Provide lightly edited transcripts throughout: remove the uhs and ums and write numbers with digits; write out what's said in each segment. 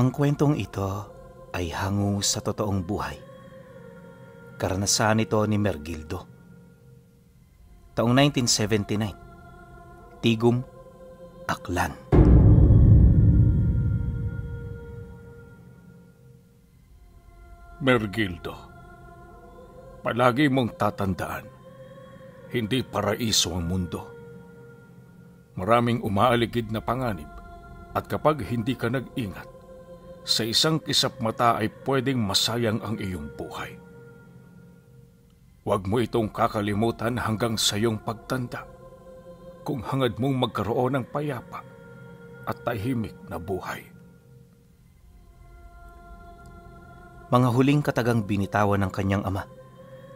Ang kwentong ito ay hango sa totoong buhay. Karanasan ito ni Mergildo. Taong 1979, Tigum, Aklan. Mergildo, palagi mong tatandaan, hindi paraiso ang mundo. Maraming umaaligid na panganib at kapag hindi ka nag-ingat, sa isang kisap mata ay pwedeng masayang ang iyong buhay. Huwag mo itong kakalimutan hanggang sa iyong pagtanda kung hangad mong magkaroon ng payapa at tahimik na buhay. Mga huling katagang binitawan ng kanyang ama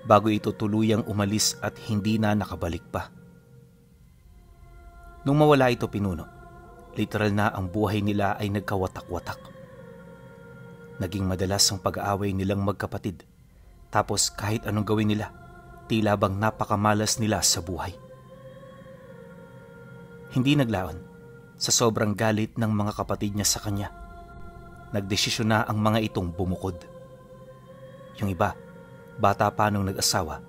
bago ito tuluyang umalis at hindi na nakabalik pa. Nung mawala ito pinuno, literal na ang buhay nila ay nagkawatak-watak. Naging madalas ang pag-aaway nilang magkapatid, tapos kahit anong gawin nila, tila bang napakamalas nila sa buhay. Hindi naglaon, sa sobrang galit ng mga kapatid niya sa kanya, nagdesisyon na ang mga itong bumukod. Yung iba, bata pa nung nag-asawa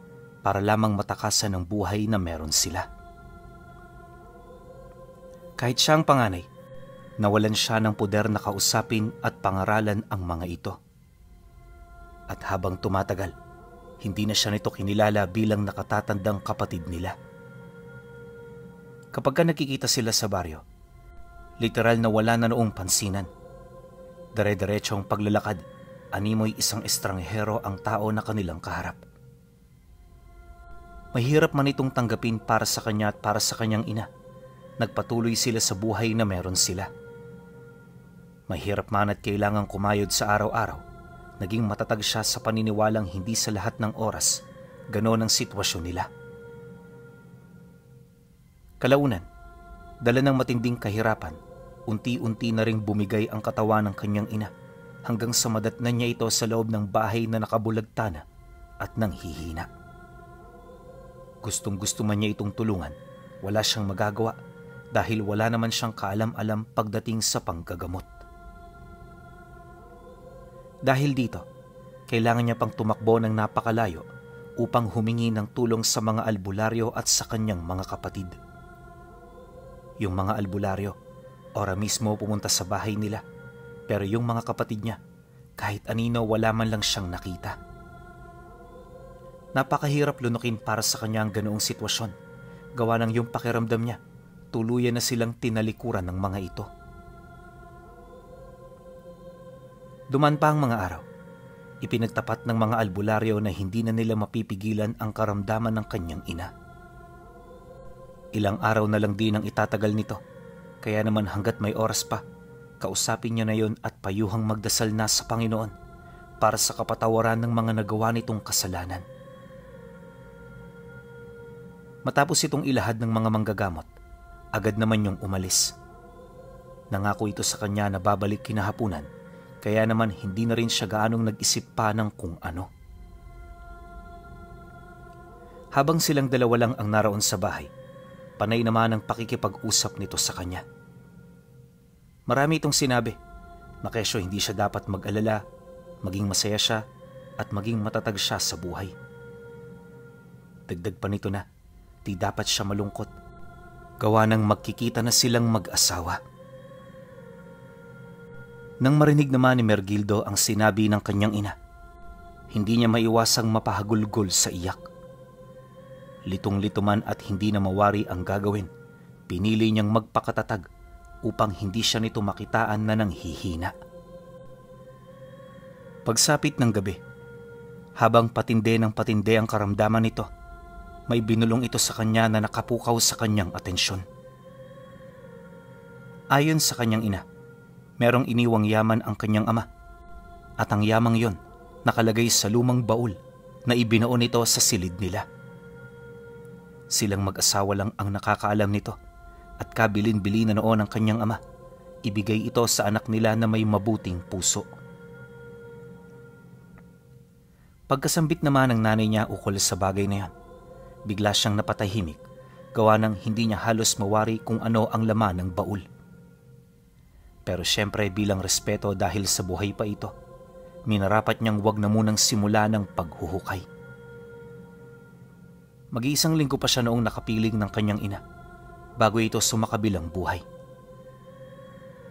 para lamang matakasan ang buhay na meron sila. Kahit siya ang panganay, nawalan siya ng poder na kausapin at pangaralan ang mga ito. At habang tumatagal, hindi na siya nito kinilala bilang nakatatandang kapatid nila. Kapag nakikita sila sa baryo, literal na wala na noong pansinan. Dire-diretso ang paglalakad, animoy isang estranghero ang tao na kanilang kaharap. Mahirap man itong tanggapin para sa kanya at para sa kanyang ina. Nagpatuloy sila sa buhay na meron sila. Mahirap man at kailangang kumayod sa araw-araw, naging matatag siya sa paniniwalang hindi sa lahat ng oras ganoon ang sitwasyon nila. Kalaunan, dala ng matinding kahirapan, unti-unti na ring bumigay ang katawan ng kanyang ina hanggang sa madatnan niya ito sa loob ng bahay na nakabulagtana at nanghihina. Gustong-gusto man niya itong tulungan, wala siyang magagawa dahil wala naman siyang kaalam-alam pagdating sa panggagamot. Dahil dito, kailangan niya pang tumakbo ng napakalayo upang humingi ng tulong sa mga albularyo at sa kanyang mga kapatid. Yung mga albularyo, ora mismo pumunta sa bahay nila, pero yung mga kapatid niya, kahit anino wala man lang siyang nakita. Napakahirap lunukin para sa kanya ang ganoong sitwasyon, gawa ng yung pakiramdam niya, tuluyan na silang tinalikuran ng mga ito. Duman pa ang mga araw, ipinagtapat ng mga albularyo na hindi na nila mapipigilan ang karamdaman ng kanyang ina. Ilang araw na lang din ang itatagal nito, kaya naman hanggat may oras pa, kausapin niya na yon at payuhang magdasal na sa Panginoon para sa kapatawaran ng mga nagawa nitong kasalanan. Matapos itong ilahad ng mga manggagamot, agad naman yung umalis. Nangako ito sa kanya na babalik kinahapunan, kaya naman hindi na rin siya gaanong nag-isip pa ng kung ano. Habang silang dalawa lang ang naroon sa bahay, panay naman ang pakikipag-usap nito sa kanya. Marami itong sinabi na kesyo hindi siya dapat mag-alala, maging masaya siya at maging matatag siya sa buhay. Dagdag pa nito na di dapat siya malungkot, gawa ng magkikita na silang mag-asawa. Nang marinig naman ni Mergildo ang sinabi ng kanyang ina, hindi niya maiwasang mapahagulgol sa iyak. Litong-lito man at hindi na mawari ang gagawin, pinili niyang magpakatatag upang hindi siya nito makitaan na nanghihina. Pagsapit ng gabi, habang patinde ng patinde ang karamdaman nito, may binulong ito sa kanya na nakapukaw sa kanyang atensyon. Ayon sa kanyang ina, merong iniwang yaman ang kanyang ama, at ang yamang yon nakalagay sa lumang baul na ibinuon nito sa silid nila. Silang mag-asawa lang ang nakakaalam nito, at kabilin-bilin na noon ang kanyang ama, ibigay ito sa anak nila na may mabuting puso. Pagkasambit naman ng nanay niya ukol sa bagay na yan, bigla siyang napatahimik, gawa ng hindi niya halos mawari kung ano ang laman ng baul. Pero syempre bilang respeto dahil sa buhay pa ito, minarapat niyang wag na munang simula ng paghuhukay. Mag-iisang linggo pa siya noong nakapiling ng kanyang ina bago ito sumakabilang buhay.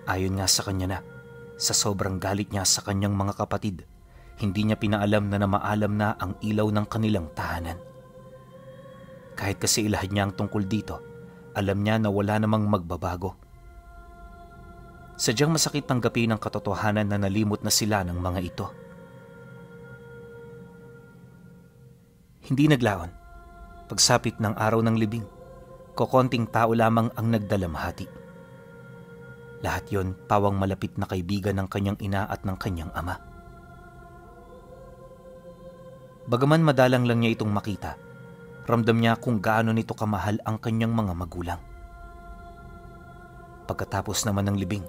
Ayon nga sa kanya na, sa sobrang galit niya sa kanyang mga kapatid, hindi niya pinaalam na namaalam na ang ilaw ng kanilang tahanan. Kahit kasi ilahad niya ang tungkol dito, alam niya na wala namang magbabago. Sadyang masakit tanggapin ang katotohanan na nalimot na sila ng mga ito. Hindi naglaon. Pagsapit ng araw ng libing, kokonting tao lamang ang nagdalamhati. Lahat yon pawang malapit na kaibigan ng kanyang ina at ng kanyang ama. Bagaman madalang lang niya itong makita, ramdam niya kung gaano nito kamahal ang kanyang mga magulang. Pagkatapos naman ng libing,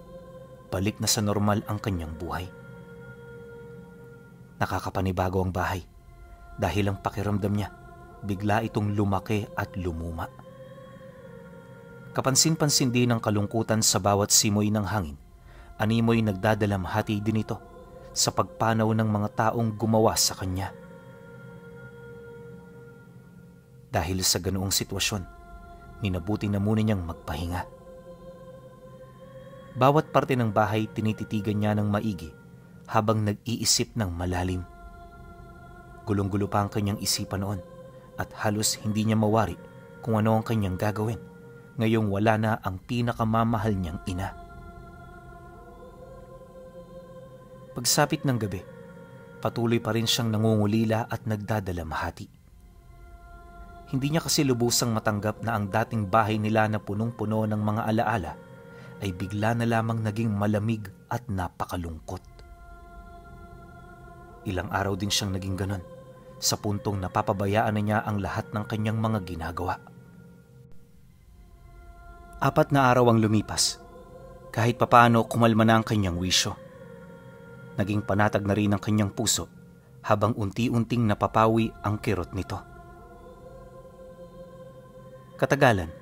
balik na sa normal ang kanyang buhay. Nakakapanibago ang bahay dahil ang pakiramdam niya, bigla itong lumaki at lumuma. Kapansin-pansin din ang kalungkutan sa bawat simoy ng hangin. Animoy nagdadalamhati din ito sa pagpanaw ng mga taong gumawa sa kanya. Dahil sa ganoong sitwasyon, minabuti na muna niyang magpahinga. Bawat parte ng bahay tinititigan niya ng maigi habang nag-iisip ng malalim. Gulong-gulo pa ang kanyang isipan noon at halos hindi niya mawari kung ano ang kanyang gagawin ngayong wala na ang pinakamamahal niyang ina. Pagsapit ng gabi, patuloy pa rin siyang nangungulila at nagdadalamhati. Hindi niya kasi lubusang matanggap na ang dating bahay nila na punong-puno ng mga alaala ay bigla na lamang naging malamig at napakalungkot. Ilang araw din siyang naging ganon, sa puntong napapabayaan na niya ang lahat ng kanyang mga ginagawa. 4 na araw ang lumipas. Kahit papaano kumalma na ang kanyang wisyo. Naging panatag na rin ang kanyang puso habang unti-unting napapawi ang kirot nito. Katagalan,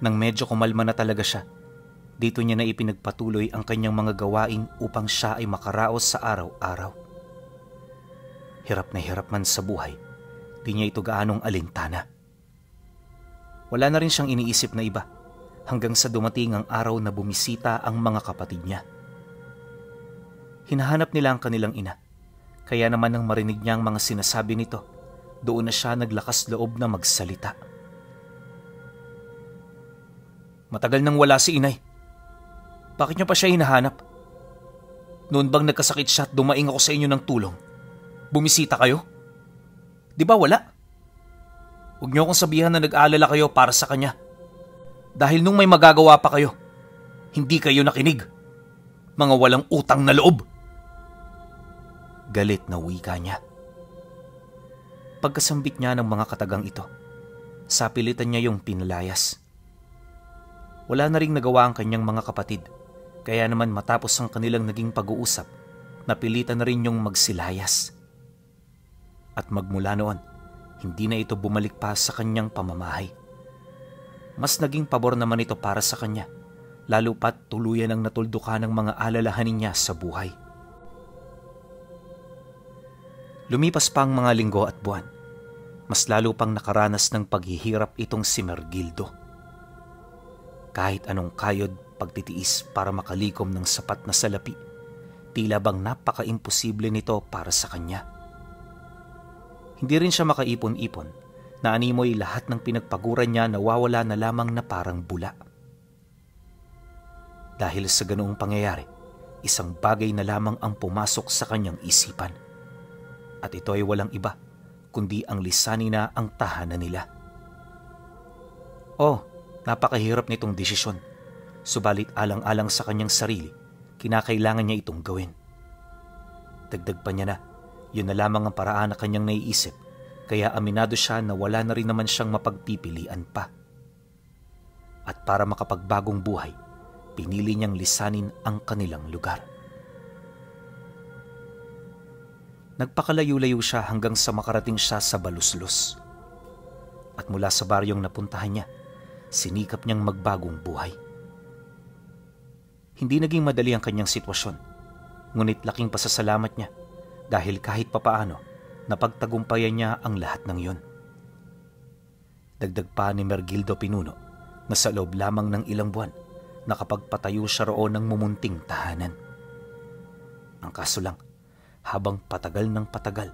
nang medyo kumalma na talaga siya, dito niya na ipinagpatuloy ang kanyang mga gawain upang siya ay makaraos sa araw-araw. Hirap na hirap man sa buhay, di niya ito gaanong alintana. Wala na rin siyang iniisip na iba hanggang sa dumating ang araw na bumisita ang mga kapatid niya. Hinahanap nila ang kanilang ina, kaya naman nang marinig niya ang mga sinasabi nito, doon na siya naglakas loob na magsalita. Matagal nang wala si inay. Bakit niyo pa siya hinahanap? Noon bang nagkasakit siya at dumaing ako sa inyo ng tulong? Bumisita kayo? Di ba wala? Huwag niyo akong sabihan na nag-aalala kayo para sa kanya. Dahil nung may magagawa pa kayo, hindi kayo nakinig. Mga walang utang na loob. Galit na wika niya. Pagkasambit niya ng mga katagang ito, sapilitan niya yung pinalayas. Wala na ring nagawa ang kanyang mga kapatid, kaya naman matapos ang kanilang naging pag-uusap, napilitan na rin yung magsilayas. At magmula noon, hindi na ito bumalik pa sa kanyang pamamahay. Mas naging pabor naman ito para sa kanya, lalo pat tuluyan ang natuldukan ng mga alalahanin niya sa buhay. Lumipas pa ang mga linggo at buwan, mas lalo pang nakaranas ng paghihirap itong si Mergildo. Kahit anong kayod, pagtitiis para makalikom ng sapat na salapi, tila bang napaka-imposible nito para sa kanya. Hindi rin siya makaipon-ipon na animoy lahat ng pinagpaguran niya nawawala na lamang na parang bula. Dahil sa ganoong pangyayari, isang bagay na lamang ang pumasok sa kanyang isipan. At ito ay walang iba, kundi ang lisanin na ang tahanan nila. Napakahirap nitong desisyon. Subalit alang-alang sa kanyang sarili, kinakailangan niya itong gawin. Dagdag pa niya na, yun na lamang ang paraan na kanyang naiisip, kaya aminado siya na wala na rin naman siyang mapagpipilian pa. At para makapagbagong buhay, pinili niyang lisanin ang kanilang lugar. Nagpakalayo-layo siya hanggang sa makarating siya sa Baluslos. At mula sa baryong napuntahan niya, sinikap niyang magbagong buhay. Hindi naging madali ang kanyang sitwasyon, ngunit laking pasasalamat niya dahil kahit papaano napagtagumpayan niya ang lahat ng yun. Dagdag pa ni Mergildo Pinuno na sa loob lamang ng ilang buwan nakapagpatayo siya roon ng mumunting tahanan. Ang kaso lang, habang patagal ng patagal,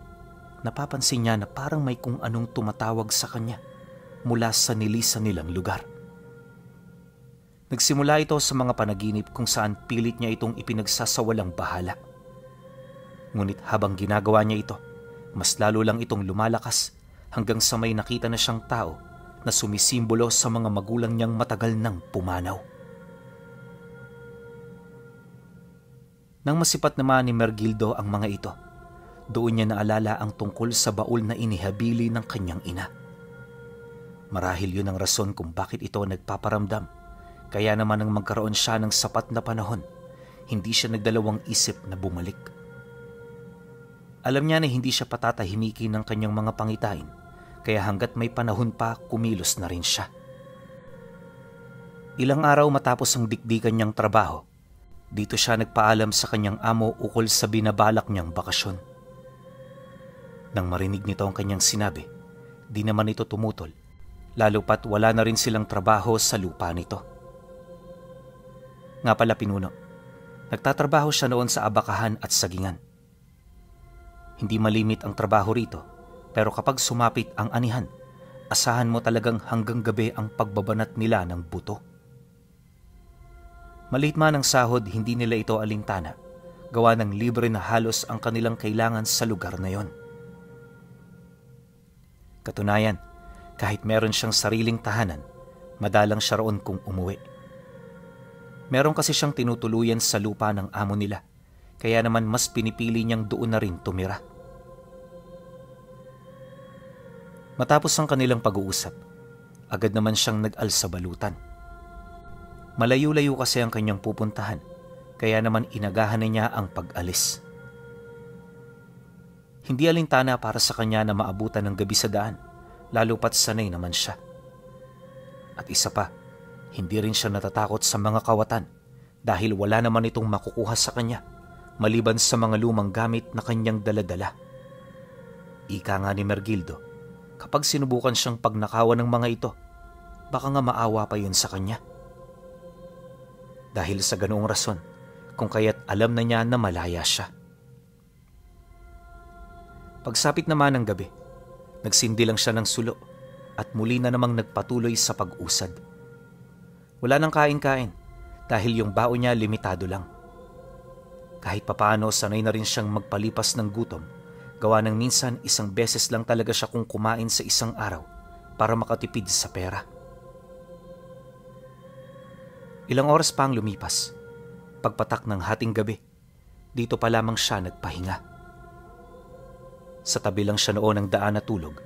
napapansin niya na parang may kung anong tumatawag sa kanya mula sa nilisan nilang lugar. Nagsimula ito sa mga panaginip kung saan pilit niya itong ipinagsasawalang bahala. Ngunit habang ginagawa niya ito, mas lalo lang itong lumalakas hanggang sa may nakita na siyang tao na sumisimbolo sa mga magulang niyang matagal nang pumanaw. Nang masipat naman ni Mergildo ang mga ito, doon niya naalala ang tungkol sa baul na inihabili ng kanyang ina. Marahil yun ang rason kung bakit ito nagpaparamdam, kaya naman nang magkaroon siya ng sapat na panahon, hindi siya nagdalawang isip na bumalik. Alam niya na hindi siya patatahimikin ng kanyang mga pangitain, kaya hanggat may panahon pa, kumilos na rin siya. Ilang araw matapos ang dikdikan niyang trabaho, dito siya nagpaalam sa kanyang amo ukol sa binabalak niyang bakasyon. Nang marinig nito ang kanyang sinabi, di naman ito tumutol, lalo pat wala na rin silang trabaho sa lupa nito. Nga pala Pinuno, nagtatrabaho siya noon sa abakahan at sagingan. Hindi malimit ang trabaho rito, pero kapag sumapit ang anihan, asahan mo talagang hanggang gabi ang pagbabanat nila ng buto. Maliit man ang sahod, hindi nila ito alintana, gawa ng libre na halos ang kanilang kailangan sa lugar na yon. Katunayan, kahit meron siyang sariling tahanan, madalang siya roon kung umuwi. Meron kasi siyang tinutuluyan sa lupa ng amo nila, kaya naman mas pinipili niyang doon na rin tumira. Matapos ang kanilang pag-uusap, agad naman siyang nag-alsabalutan. Malayo-layo kasi ang kanyang pupuntahan, kaya naman inagahan na niya ang pag-alis. Hindi alintana para sa kanya na maabutan ng gabi sa daan, lalo pat sanay naman siya. At isa pa, hindi rin siya natatakot sa mga kawatan dahil wala naman itong makukuha sa kanya maliban sa mga lumang gamit na kanyang daladala. Ika nga ni Mergildo, kapag sinubukan siyang pagnakawan ng mga ito, baka nga maawa pa yun sa kanya. Dahil sa ganoong rason, kung kaya't alam na niya na malaya siya. Pagsapit naman ng gabi, nagsindi lang siya ng sulo at muli na namang nagpatuloy sa pag-usad. Wala nang kain-kain dahil yung baon niya limitado lang. Kahit papaano sanay na rin siyang magpalipas ng gutom, gawa ng minsan isang beses lang talaga siya kung kumain sa isang araw para makatipid sa pera. Ilang oras pa ang lumipas. Pagpatak ng hating gabi, dito pa lamang siya nagpahinga. Sa tabi lang siya noon ng daan na tulog,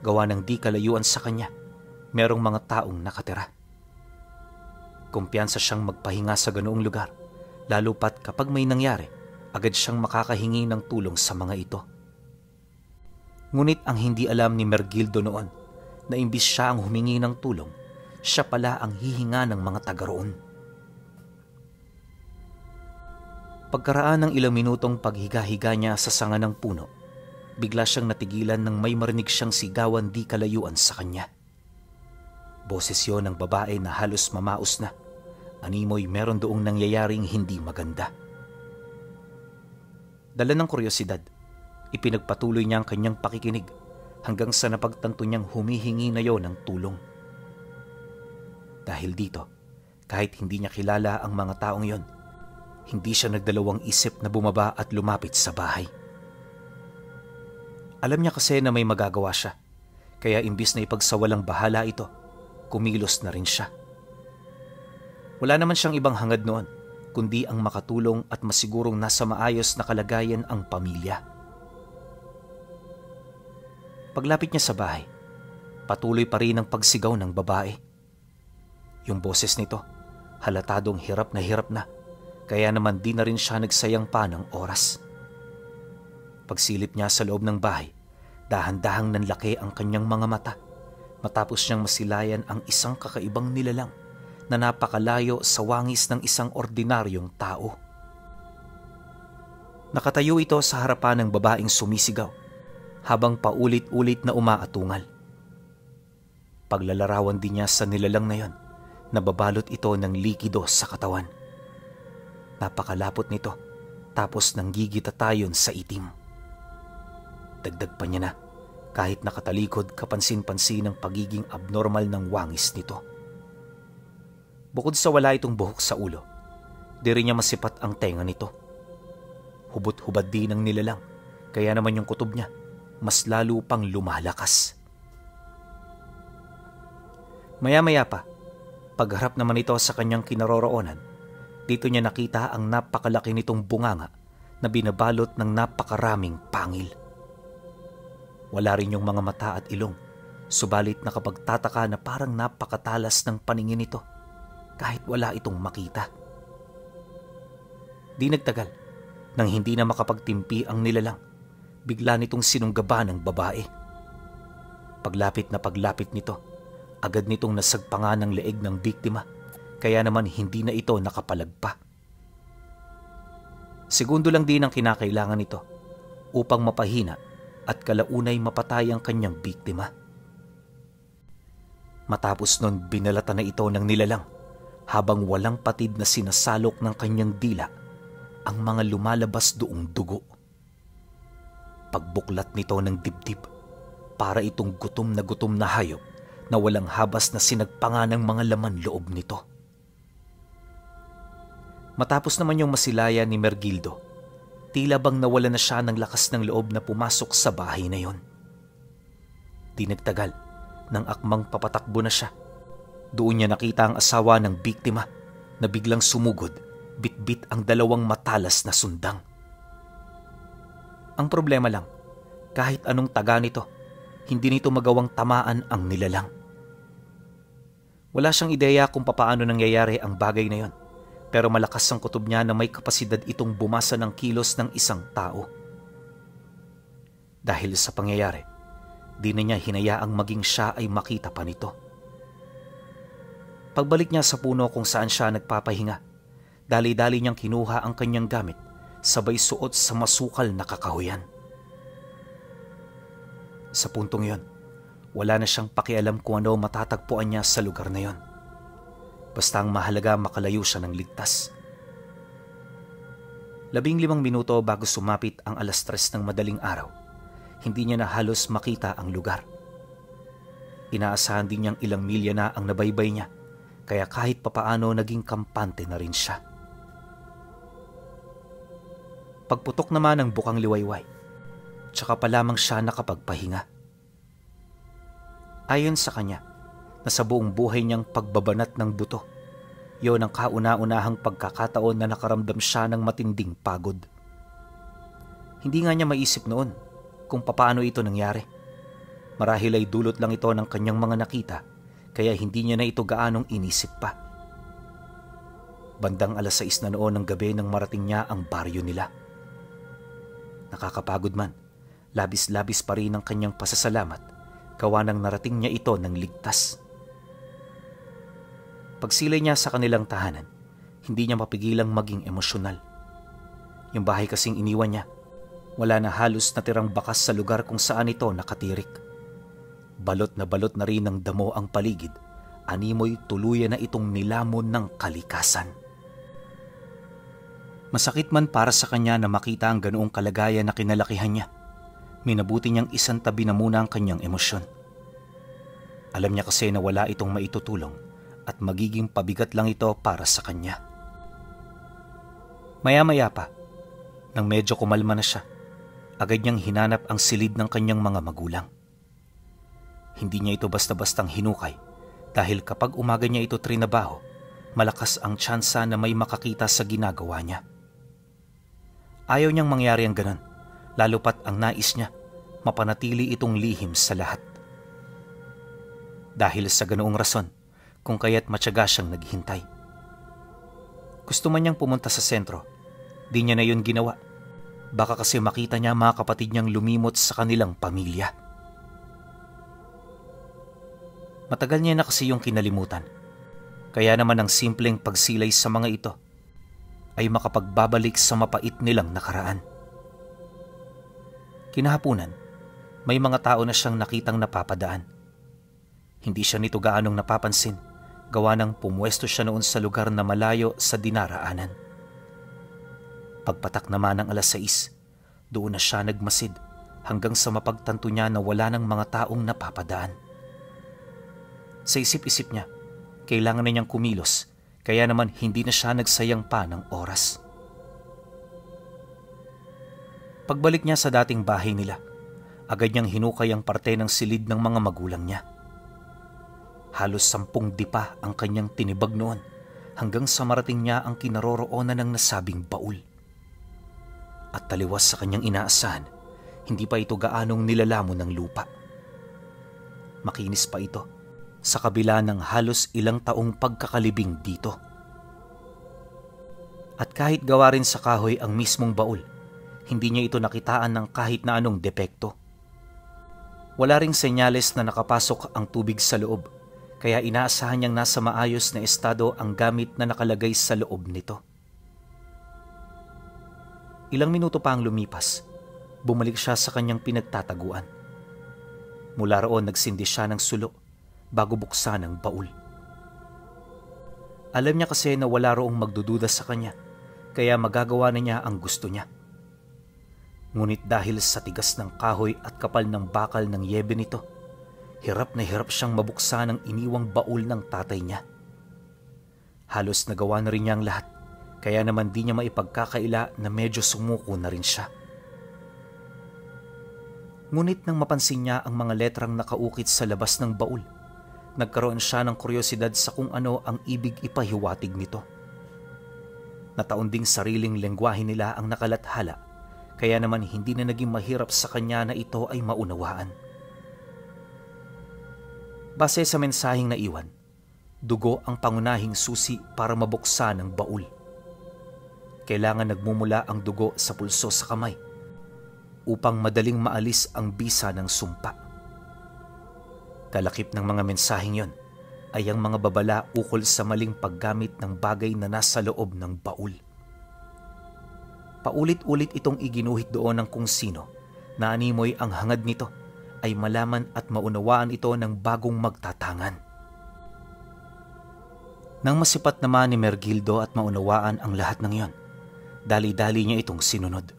gawa ng di kalayuan sa kanya, merong mga taong nakatira. Kumpiyansa siyang magpahinga sa ganoong lugar, lalo pat kapag may nangyari, agad siyang makakahingi ng tulong sa mga ito. Ngunit ang hindi alam ni Mergildo noon, na imbis siya ang humingi ng tulong, siya pala ang hihinga ng mga taga roon. Pagkaraan ng ilang minutong paghiga-higa niya sa sanga ng puno, bigla siyang natigilan nang may marinig siyang sigawan di kalayuan sa kanya. Boses yon ng babae na halos mamaos na. Animoy meron doong nangyayaring hindi maganda. Dala ng kuryosidad, ipinagpatuloy niya ang kanyang pakikinig hanggang sa napagtanto niyang humihingi na yon ng tulong. Dahil dito, kahit hindi niya kilala ang mga taong yon, hindi siya nagdalawang isip na bumaba at lumapit sa bahay. Alam niya kasi na may magagawa siya, kaya imbis na ipagsawalang bahala ito, kumilos na rin siya. Wala naman siyang ibang hangad noon, kundi ang makatulong at masigurong nasa maayos na kalagayan ang pamilya. Paglapit niya sa bahay, patuloy pa rin ang pagsigaw ng babae. Yung boses nito, halatadong hirap na, kaya naman di na rin siya nagsayang pa ng oras. Pagsilip niya sa loob ng bahay, dahan-dahang nanlaki ang kanyang mga mata matapos niyang masilayan ang isang kakaibang nilalang na napakalayo sa wangis ng isang ordinaryong tao. Nakatayo ito sa harapan ng babaeng sumisigaw habang paulit-ulit na umaatungal. Paglalarawan din niya sa nilalang na yon, nababalot ito ng likido sa katawan. Napakalapot nito, tapos nanggigitatayon sa itim. Dagdag pa niya na, kahit nakatalikod, kapansin-pansin ang pagiging abnormal ng wangis nito. Bukod sa wala itong buhok sa ulo, di rin niya masipat ang tenga nito. Hubot-hubad din ang nilalang, kaya naman yung kutob niya mas lalo pang lumalakas. Maya-maya pa, pagharap naman ito sa kanyang kinaroroonan, dito niya nakita ang napakalaki nitong bunganga na binabalot ng napakaraming pangil. Wala rin yung mga mata at ilong, subalit nakapagtataka na parang napakatalas ng paningin nito kahit wala itong makita. Di nagtagal, nang hindi na makapagtimpi ang nilalang, bigla nitong sinunggaban ng babae. Paglapit nito, agad nitong nasagpangan ng leeg ng biktima, kaya naman hindi na ito nakapalagpa. Segundo lang din ang kinakailangan nito upang mapahina at kalaunay mapatay ang kanyang biktima. Matapos nun, binalatan na ito ng nilalang habang walang patid na sinasalok ng kanyang dila ang mga lumalabas doong dugo. Pagbuklat nito ng dibdib, para itong gutom na hayop na walang habas na sinagpanga ng mga laman loob nito. Matapos naman yung masilaya ni Mergildo, tila bang nawala na siya ng lakas ng loob na pumasok sa bahay na yon. Di nagtagal, nang akmang papatakbo na siya, doon niya nakita ang asawa ng biktima na biglang sumugod, bitbit ang dalawang matalas na sundang. Ang problema lang, kahit anong taga nito, hindi nito magawang tamaan ang nilalang. Wala siyang ideya kung papaano nangyayari ang bagay na yon, pero malakas ang kutob niya na may kapasidad itong bumasa ng kilos ng isang tao. Dahil sa pangyayari, di na niya hinayaang maging siya ay makita pa nito. Pagbalik niya sa puno kung saan siya nagpapahinga, dali-dali niyang kinuha ang kanyang gamit, sabay suot sa masukal na kakahuyan. Sa puntong yon, wala na siyang pakialam kung ano matatagpuan niya sa lugar na yon. Basta ang mahalaga makalayo siya ng ligtas. 15 minuto bago sumapit ang 3:00 ng madaling araw, hindi niya na halos makita ang lugar. Inaasahan din niyang ilang milya na ang nabaybay niya, kaya kahit papaano naging kampante na rin siya. Pagputok naman ng bukang liwayway, tsaka pa lamang siya nakapagpahinga. Ayon sa kanya, na sa buong buhay niyang pagbabanat ng buto, yon ang kauna-unahang pagkakataon na nakaramdam siya ng matinding pagod. Hindi nga niya maisip noon kung papaano ito nangyari. Marahil ay dulot lang ito ng kanyang mga nakita, kaya hindi niya na ito gaanong inisip pa. Bandang 6:00 na noon ng gabi nang marating niya ang baryo nila. Nakakapagod man, labis-labis pa rin ang kanyang pasasalamat, gawa nang narating niya ito ng ligtas. Pagsilay niya sa kanilang tahanan, hindi niya mapigilang maging emosyonal. Yung bahay kasing iniwan niya, wala na halos natirang bakas sa lugar kung saan ito nakatirik. Balot na rin ng damo ang paligid, animoy tuluyan na itong nilamon ng kalikasan. Masakit man para sa kanya na makita ang ganoong kalagayan na kinalakihan niya, minabuti niyang isang tabi na muna ang kanyang emosyon. Alam niya kasi na wala itong maitutulong at magiging pabigat lang ito para sa kanya. Maya-maya pa, nang medyo kumalma na siya, agad niyang hinanap ang silid ng kanyang mga magulang. Hindi niya ito basta-bastang hinukay dahil kapag umaga niya ito trinabaho, malakas ang tsansa na may makakita sa ginagawa niya. Ayaw niyang mangyari ang ganon, lalo pat ang nais niya, mapanatili itong lihim sa lahat. Dahil sa ganoong rason, kung kaya't matyaga siyang naghintay. Gusto man niyang pumunta sa sentro, di niya na yun ginawa. Baka kasi makita niya mga kapatid niyang lumimot sa kanilang pamilya. Matagal niya na kasi yung kinalimutan. Kaya naman ang simpleng pagsilay sa mga ito ay makapagbabalik sa mapait nilang nakaraan. Kinahapunan, may mga tao na siyang nakitang napapadaan. Hindi siya nito gaanong napapansin, gawa ng pumwesto siya noon sa lugar na malayo sa dinaraanan. Pagpatak naman ng 6:00, doon na siya nagmasid hanggang sa mapagtanto niya na wala ng mga taong napapadaan. Sa isip-isip niya, kailangan na niyang kumilos, kaya naman hindi na siya nagsayang pa ng oras. Pagbalik niya sa dating bahay nila, agad niyang hinukay ang parte ng silid ng mga magulang niya. Halos 10 dipa ang kanyang tinibag noon hanggang sa marating niya ang kinaroroonan ng nasabing baul. At taliwas sa kanyang inaasahan, hindi pa ito gaanong nilalamo ng lupa. Makinis pa ito sa kabila ng halos ilang taong pagkakalibing dito. At kahit gawa rin sa kahoy ang mismong baul, hindi niya ito nakitaan ng kahit na anong depekto. Wala ring senyales na nakapasok ang tubig sa loob, kaya inaasahan niyang nasa maayos na estado ang gamit na nakalagay sa loob nito. Ilang minuto pa ang lumipas, bumalik siya sa kanyang pinagtataguan. Mula roon nagsindi siya ng sulo bago buksan ang baul. Alam niya kasi na wala roong magdududa sa kanya, kaya magagawa na niya ang gusto niya. Ngunit dahil sa tigas ng kahoy at kapal ng bakal ng yebe nito, hirap na hirap siyang mabuksan ang iniwang baul ng tatay niya. Halos nagawa na rin niya ang lahat, kaya naman di niya maipagkakaila na medyo sumuko na rin siya. Ngunit nang mapansin niya ang mga letrang nakaukit sa labas ng baul, nagkaroon siya ng kuryosidad sa kung ano ang ibig ipahiwatig nito. Nataon ding sariling lengguwahe nila ang nakalathala, kaya naman hindi na naging mahirap sa kanya na ito ay maunawaan. Base sa mensaheng naiwan, dugo ang pangunahing susi para mabuksan ang baul. Kailangan nagmumula ang dugo sa pulso sa kamay upang madaling maalis ang bisa ng sumpa. Kalakip ng mga mensaheng yon ay ang mga babala ukol sa maling paggamit ng bagay na nasa loob ng baul. Paulit-ulit itong iginuhit doon ng kung sino na animoy ang hangad nito ay malaman at maunawaan ito ng bagong magtatangan. Nang masipat naman ni Mergildo at maunawaan ang lahat ng iyon, dali-dali niya itong sinunod.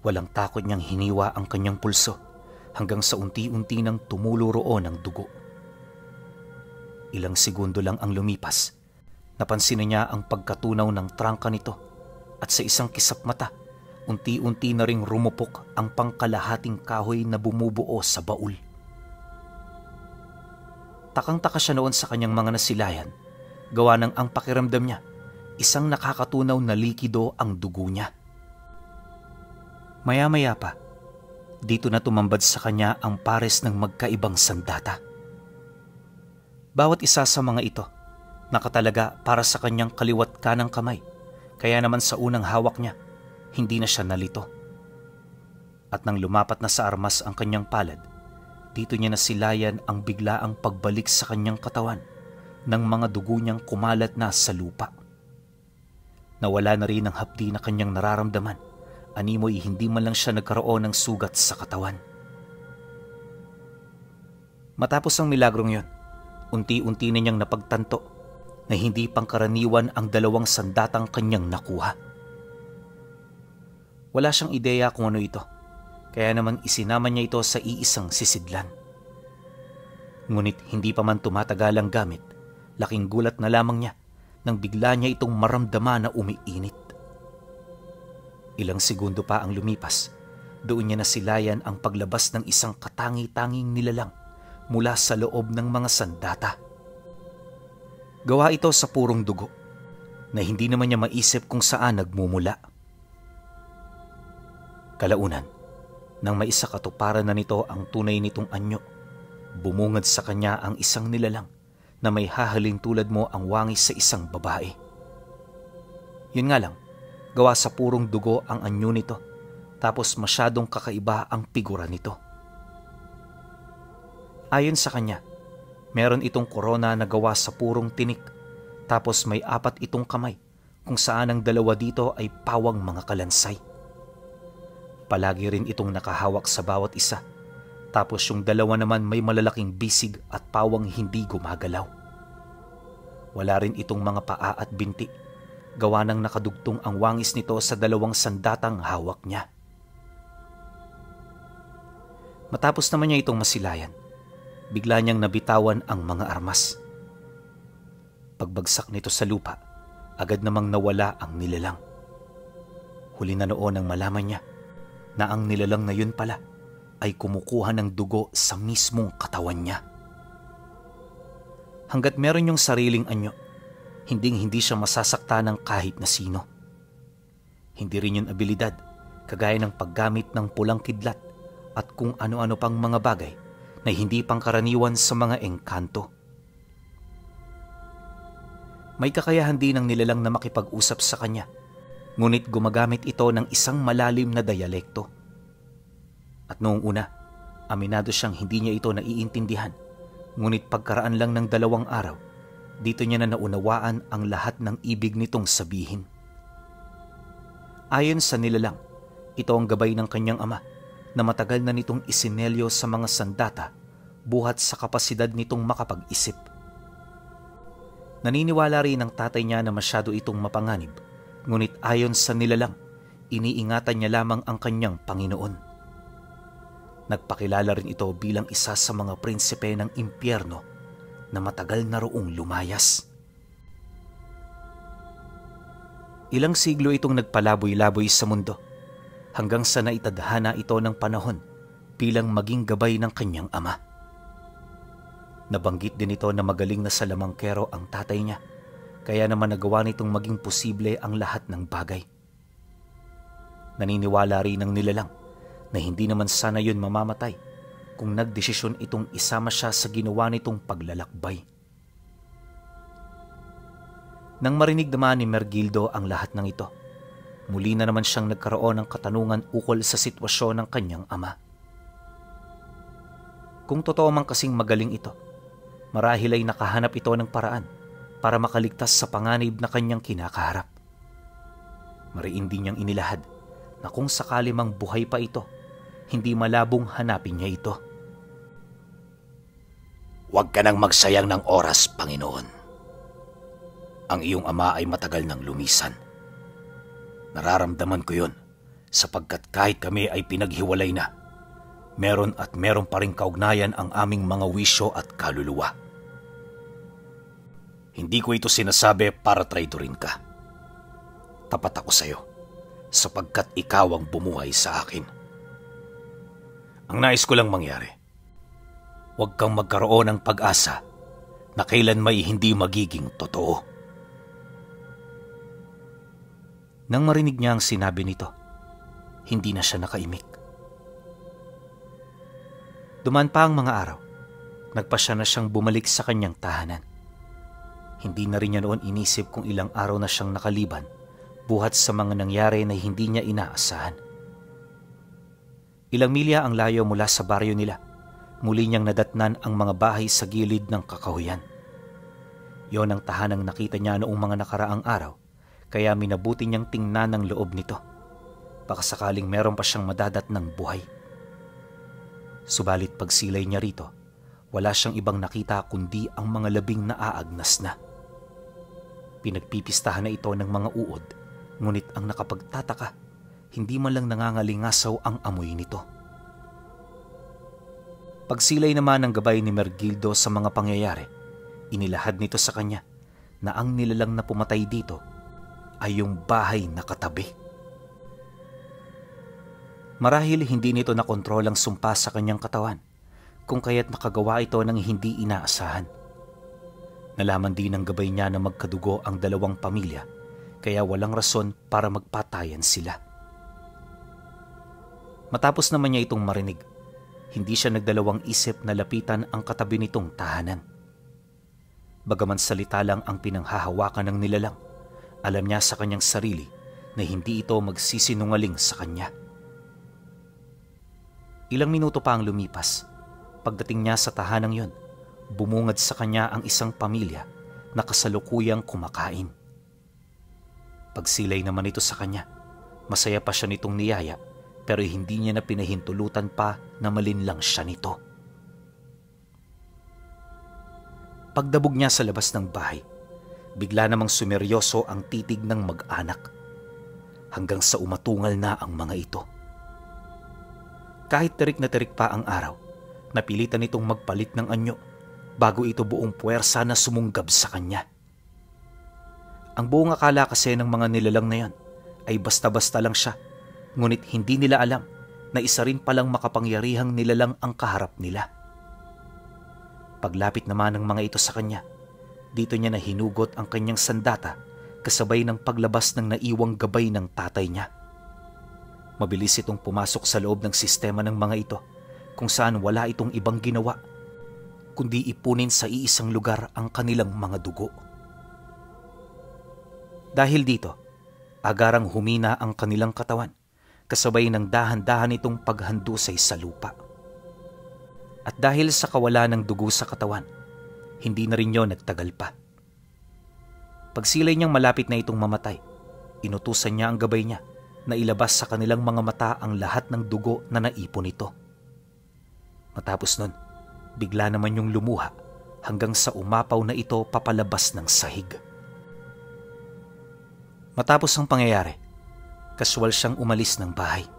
Walang takot niyang hiniwa ang kanyang pulso hanggang sa unti-unti nang tumulo roon ang dugo. Ilang segundo lang ang lumipas, napansin na niya ang pagkatunaw ng trangka nito at sa isang kisap mata, unti-unti na ring rumupok ang pangkalahating kahoy na bumubuo sa baul. Takang-taka siya noon sa kanyang mga nasilayan, gawa ng ang pakiramdam niya, isang nakakatunaw na likido ang dugo niya. Maya-maya pa, dito na tumambad sa kanya ang pares ng magkaibang sandata. Bawat isa sa mga ito, nakatalaga para sa kanyang kaliwat kanang kamay, kaya naman sa unang hawak niya, hindi na siya nalito. At nang lumapat na sa armas ang kanyang palad, dito niya nasilayan ang biglaang pagbalik sa kanyang katawan ng mga dugo niyang kumalat na sa lupa. Nawala na rin ang hapdi na kanyang nararamdaman, animoy hindi man lang siya nagkaroon ng sugat sa katawan. Matapos ang milagrong yon, unti-unti na niyang napagtanto na hindi pangkaraniwan ang 2 sandatang kanyang nakuha. Wala siyang ideya kung ano ito, kaya naman isinama niya ito sa iisang sisidlan. Ngunit hindi pa man tumatagal ang gamit, laking gulat na lamang niya nang bigla niya itong maramdaman na umiinit. Ilang segundo pa ang lumipas, doon niya nasilayan ang paglabas ng isang katangi-tanging nilalang mula sa loob ng mga sandata. Gawa ito sa purong dugo na hindi naman niya maisip kung saan nagmumula. Kalaunan, nang maisakatuparan na nito ang tunay nitong anyo, bumungad sa kanya ang isang nilalang na may hahalin tulad mo ang wangis sa isang babae. Yun nga lang, gawa sa purong dugo ang anyo nito, tapos masyadong kakaiba ang figura nito. Ayon sa kanya, meron itong korona na gawa sa purong tinik Tapos may 4 itong kamay, kung saan ang 2 dito ay pawang mga kalansay. Palagi rin itong nakahawak sa bawat isa. Tapos yung 2 naman may malalaking bisig at pawang hindi gumagalaw. Wala rin itong mga paa at binti. Gawa ng nakadugtong ang wangis nito sa 2 sandatang hawak niya. Matapos naman niya itong masilayan, bigla niyang nabitawan ang mga armas. Pagbagsak nito sa lupa, agad namang nawala ang nilalang. Huli na noon ang malaman niya na ang nilalang na yun pala ay kumukuha ng dugo sa mismong katawan niya. Hanggat meron yung sariling anyo, hindi siya masasakta ng kahit na sino. Hindi rin yun abilidad, kagaya ng paggamit ng pulang kidlat at kung ano-ano pang mga bagay na hindi pangkaraniwan sa mga engkanto. May kakayahan din ng nilalang na makipag-usap sa kanya, ngunit gumagamit ito ng isang malalim na dialekto. At noong una, aminado siyang hindi niya ito naiintindihan, ngunit pagkaraan lang ng 2 araw, dito niya na naunawaan ang lahat ng ibig nitong sabihin. Ayon sa nilalang, ito ang gabay ng kanyang ama na matagal na nitong isinelyo sa mga sandata buhat sa kapasidad nitong makapag-isip. Naniniwala rin ang tatay niya na masyado itong mapanganib, ngunit ayon sa nilalang, iniingatan niya lamang ang kanyang Panginoon. Nagpakilala rin ito bilang isa sa mga prinsipe ng impyerno na matagal na roong lumayas. Ilang siglo itong nagpalaboy-laboy sa mundo hanggang sa naitadhana ito ng panahon bilang maging gabay ng kanyang ama. Nabanggit din ito na magaling na salamangkero ang tatay niya, kaya naman nagawa nitong maging posible ang lahat ng bagay. Naniniwala rin ng nilalang na hindi naman sana yun mamamatay kung nagdesisyon itong isama siya sa ginawa nitong paglalakbay. Nang marinig naman ni Mergildo ang lahat ng ito, muli na naman siyang nagkaroon ng katanungan ukol sa sitwasyon ng kanyang ama. Kung totoo man kasing magaling ito, marahil ay nakahanap ito ng paraan para makaligtas sa panganib na kanyang kinakaharap. Mariin din niyang inilahad na kung sakali mang buhay pa ito, hindi malabong hanapin niya ito. Huwag ka nang magsayang ng oras, Panginoon. Ang iyong ama ay matagal nang lumisan. Nararamdaman ko yun sapagkat kahit kami ay pinaghiwalay na, meron pa ring kaugnayan ang aming mga wisyo at kaluluwa. Hindi ko ito sinasabi para traidorin ka. Tapat ako sa iyo sapagkat ikaw ang bumuhay sa akin. Ang nais ko lang mangyari, huwag kang magkaroon ng pag-asa na kailan may hindi magiging totoo. Nang marinig niya ang sinabi nito, hindi na siya nakaimik. Dumaan pa ang mga araw, nagpasya na siyang bumalik sa kanyang tahanan. Hindi na rin niya noon inisip kung ilang araw na siyang nakaliban buhat sa mga nangyari na hindi niya inaasahan. Ilang milya ang layo mula sa baryo nila, muli niyang nadatnan ang mga bahay sa gilid ng kakahuyan. Yon ang tahanang nakita niya noong mga nakaraang araw, kaya minabuti niyang tingnan ang loob nito. Baka sakaling meron pa siyang madadat ng buhay. Subalit pagsilay niya rito, wala siyang ibang nakita kundi ang mga labing naaagnas na. Pinagpipistahan na ito ng mga uod, ngunit ang nakapagtataka, hindi man lang nangangalingasaw ang amoy nito. Pagsilay naman ng gabay ni Mergildo sa mga pangyayari, inilahad nito sa kanya na ang nilalang na pumatay dito ay yung bahay na katabi. Marahil hindi nito nakontrol ang sumpa sa kanyang katawan, kung kaya't nakagawa ito ng hindi inaasahan. Nalaman din ng gabay niya na magkadugo ang 2 pamilya, kaya walang rason para magpatayan sila. Matapos naman niya itong marinig, hindi siya nagdalawang isip na lapitan ang katabi nitong tahanan. Bagaman salita lang ang pinanghahawakan ng nilalang, alam niya sa kanyang sarili na hindi ito magsisinungaling sa kanya. Ilang minuto pa ang lumipas. Pagdating niya sa tahanang yon, bumungad sa kanya ang isang pamilya na kasalukuyang kumakain. Pagsilay naman ito sa kanya, masaya pa siya nitong niyaya pero hindi niya na pinahintulutan pa na malinlang siya nito. Pagdabog niya sa labas ng bahay, bigla namang sumeryoso ang titig ng mag-anak hanggang sa umatungal na ang mga ito. Kahit tirik na tirik pa ang araw, napilitan nitong magpalit ng anyo bago ito buong puwersa na sumunggab sa kanya. Ang buong akala kasi ng mga nilalang na yon ay basta-basta lang siya, ngunit hindi nila alam na isa rin palang makapangyarihang nilalang ang kaharap nila. Paglapit naman ng mga ito sa kanya, dito niya na hinugot ang kanyang sandata kasabay ng paglabas ng naiwang gabay ng tatay niya. Mabilis itong pumasok sa loob ng sistema ng mga ito kung saan wala itong ibang ginawa kundi ipunin sa iisang lugar ang kanilang mga dugo. Dahil dito, agarang humina ang kanilang katawan kasabay ng dahan-dahan itong paghandusay sa lupa. At dahil sa kawalan ng dugo sa katawan, hindi na rin yun nagtagal pa. Pagsilay niyang malapit na itong mamatay, inutusan niya ang gabay niya na ilabas sa kanilang mga mata ang lahat ng dugo na naipon nito. Matapos nun, bigla naman yung lumuha hanggang sa umapaw na ito papalabas ng sahig. Matapos ang pangyayari, kaswal siyang umalis ng bahay.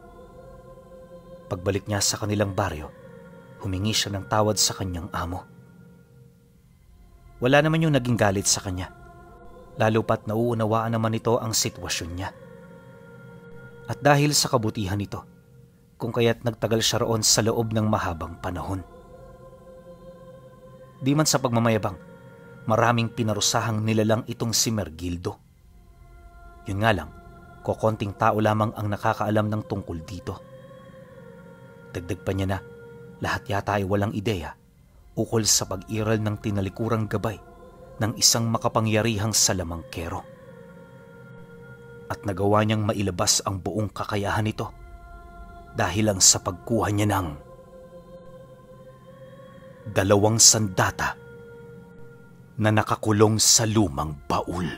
Pagbalik niya sa kanilang baryo, humingi siya ng tawad sa kanyang amo. Wala naman yung naging galit sa kanya, lalo pat nauunawaan naman ito ang sitwasyon niya. At dahil sa kabutihan nito, kung kaya't nagtagal siya roon sa loob ng mahabang panahon. Di man sa pagmamayabang, maraming pinarusahang nilalang itong si Mergildo. Yun nga lang, kokonting tao lamang ang nakakaalam ng tungkol dito. Dagdag pa niya na, lahat yata ay walang ideya ukol sa pag-iral ng tinalikurang gabay ng isang makapangyarihang salamangkero. At nagawa niyang mailabas ang buong kakayahan nito dahil lang sa pagkuha niya ng 2 sandata na nakakulong sa lumang baul.